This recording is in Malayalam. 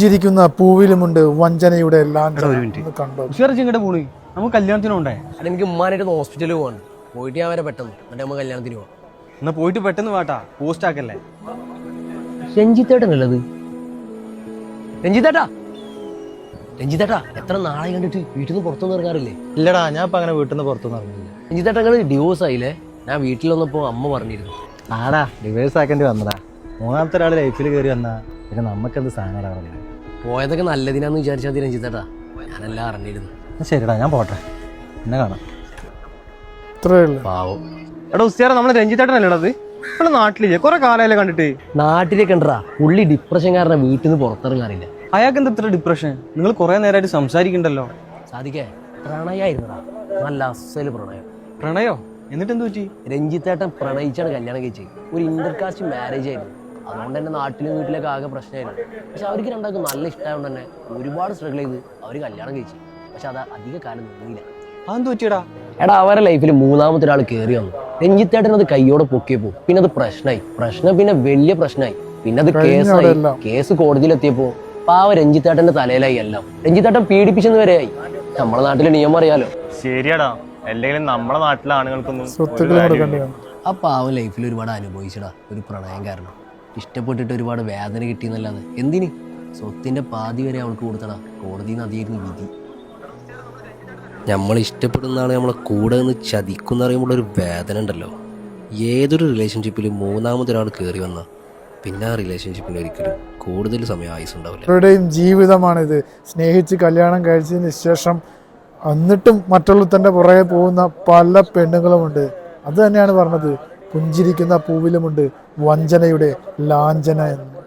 ിരിക്കുന്ന പൂവിലുമുണ്ട് വഞ്ചനയുടെ എല്ലാം കണ്ടോ. പോണി നമുക്ക് കല്യാണത്തിന് പോണ്ടേ? എനിക്ക് ഉമ്മാനായിട്ട് ഹോസ്പിറ്റലിൽ പോവാണ്. പോയിട്ട് ഞാൻ വരെ പെട്ടെന്ന് എന്നിട്ട് നമുക്ക് കല്യാണത്തിന് പോവാം. എന്നാ പോയിട്ട് പെട്ടെന്ന് വാട്ടാ, പോസ്റ്റ് ആക്കല്ലേ. രഞ്ജിത്തേട്ടനല്ലത്? രഞ്ജിത്തേട്ടാ, രഞ്ജിത്തേട്ടാ എത്ര നാളെ കണ്ടിട്ട് വീട്ടിൽ നിന്ന് പുറത്തൊന്നും ഇറങ്ങാറില്ലേ? ഇല്ലടാ, ഞാൻ ഇപ്പൊ അങ്ങനെ വീട്ടിൽ നിന്ന് പുറത്തൊന്നും ഇറങ്ങില്ല. രഞ്ജിത്തേട്ടങ്ങൾ ഡിവോഴ്സ് ആയില്ലേ? ഞാൻ വീട്ടിൽ വന്നപ്പോ അമ്മ പറഞ്ഞിരുന്നു. ആടാ, ഡിവോഴ്സ് ആക്കേണ്ടി വന്നതാ. മൂന്നാമത്തെ ഒരാൾ ലൈഫിൽ കയറി വന്നാ പിന്നെ നമുക്കെന്ത് സാധനം. പോയതൊക്കെ നല്ലതിനാന്ന് വിചാരിച്ചാൽ മതി രഞ്ജിത്തേട്ടാ, ഞാനെല്ലാം അറിഞ്ഞിരുന്നു. ശരിടാ, ഞാൻ പോട്ടെ, എന്നെ കാണാം. പാവം. എടാ ഉസ്താദ്, നമ്മളെ രഞ്ജിത്തേട്ടനല്ലേടത്? ഇവിടെ നാട്ടിലില്ലേ? കുറെ കാലമല്ലേ കണ്ടിട്ട്. നാട്ടിലേക്ക് കണ്ടാ പുള്ളി ഡിപ്രഷൻ കാരണം വീട്ടിൽ നിന്ന് പുറത്തിറങ്ങാറില്ല. അയാൾക്ക് എന്താ ഇത്ര ഡിപ്രഷൻ? നിങ്ങൾ കുറെ നേരമായിട്ട് സംസാരിക്കണ്ടല്ലോ. സാധിക്കേ, പ്രണയായിരുന്നടാ, നല്ല അസല് പ്രണയം. പ്രണയോ? എന്നിട്ട് എന്ത് പറ്റി? രഞ്ജിത്തേട്ടൻ പ്രണയിച്ചാണ് കല്യാണം കഴിച്ചത്. ഒരു ഇന്റർകാസ്റ്റ് മാരേജ് ആയിരുന്നു. അതുകൊണ്ട് തന്നെ നാട്ടിലും വീട്ടിലൊക്കെ ആകെ പ്രശ്നമായിരുന്നു. പക്ഷെ അവർക്ക് രണ്ടാൾക്കും നല്ല ഇഷ്ടമായതുകൊണ്ട് തന്നെ ഒരുപാട് സ്ട്രഗിൾ ചെയ്ത് അവർ കല്യാണം കഴിച്ചു. പക്ഷെ അത് അധിക കാലം നിന്നില്ല. അതെന്ത് പറ്റിയടാ? എടാ, അവരുടെ ലൈഫിൽ മൂന്നാമത്തെ ഒരാൾ കയറി വന്നു. രഞ്ജിത്തേട്ടൻ അത് കയ്യോടെ പൊക്കിയപ്പോ പിന്നെ അത് പ്രശ്നം പിന്നെ വലിയ പ്രശ്നമായി. പിന്നെ അത് കേസായി. കേസ് കോടതിയിലെത്തിയപ്പോ പാവ രഞ്ജിത്തേട്ടന്റെ തലയിലായി എല്ലാം. രഞ്ജിത്തേട്ടൻ പീഡിപ്പിച്ചെന്ന് വരെയായി. നമ്മളെ നാട്ടിലെ നിയമം അറിയാലോ. ശരിയാടാ, അല്ലെങ്കിൽ നമ്മളെ നാട്ടിലെ ആണുങ്ങൾക്കൊന്നും. ആ പാവം ലൈഫിൽ ഒരുപാട് അനുഭവിച്ചടാ ഒരു പ്രണയം കാരണം. ഇഷ്ടപ്പെട്ടിട്ട് ഒരുപാട് വേദന കിട്ടിയെന്നല്ലാതെ എന്തിന്? സ്വത്തിന്റെ പാതി വരെ അവൾക്ക് കൊടുത്തടാ. കോടതിയിൽ നിന്ന് അതായിരുന്നു വിധി. നമ്മൾ ഇഷ്ടപ്പെടുന്ന ആളെ നമ്മളെ കൂടെ നിന്ന് ചതിക്കുന്ന പറയുമ്പോൾ ഒരു വേദന ഉണ്ടല്ലോ. ഏതൊരു റിലേഷൻഷിപ്പിൽ മൂന്നാമതൊരാൾ കയറി വന്നാൽ പിന്നെ ആ റിലേഷൻഷിപ്പിന് ഒരിക്കലും കൂടുതൽ സമയം ആയുസുണ്ടാവില്ല. അവരുടെയും ജീവിതമാണിത്. സ്നേഹിച്ച് കല്യാണം കഴിച്ചതിന് ശേഷം എന്നിട്ടും മറ്റുള്ളവരുടെ പുറകെ പോകുന്ന പല പെണ്ണുങ്ങളുമുണ്ട്. അത് തന്നെയാണ് പറഞ്ഞത്, പുഞ്ചിരിക്കുന്ന പൂവിലുമുണ്ട് വഞ്ചനയുടെ ലാഞ്ചന എന്ന്.